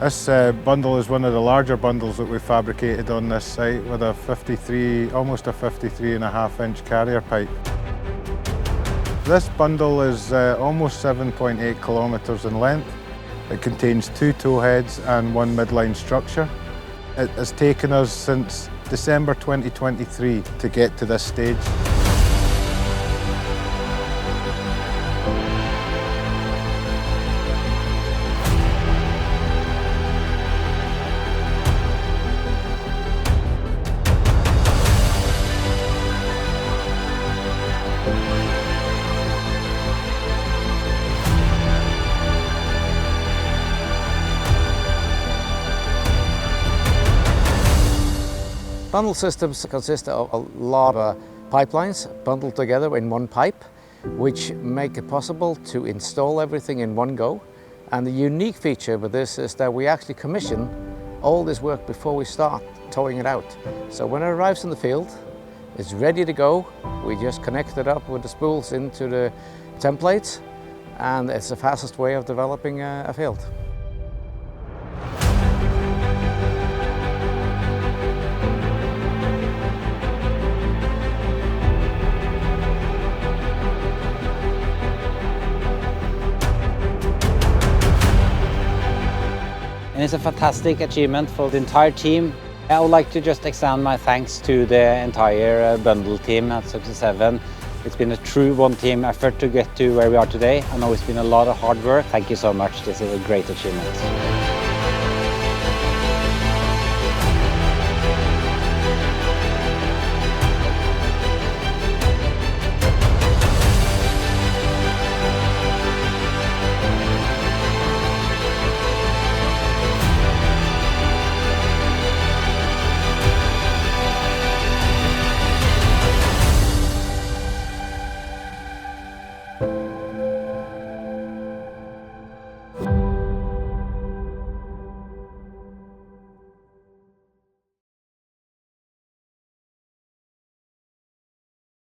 This bundle is one of the larger bundles that we fabricated on this site with a almost a 53.5-inch carrier pipe. This bundle is almost 7.8 kilometres in length. It contains 2 towheads and 1 midline structure. It has taken us since December 2023 to get to this stage. Bundle systems consist of a lot of pipelines bundled together in one pipe, which make it possible to install everything in one go. And the unique feature with this is that we actually commission all this work before we start towing it out. So when it arrives in the field, it's ready to go. We just connect it up with the spools into the templates, and it's the fastest way of developing a field. And it's a fantastic achievement for the entire team. I would like to just extend my thanks to the entire bundle team at Subsea 7. It's been a true one-team effort to get to where we are today. I know it's been a lot of hard work. Thank you so much. This is a great achievement.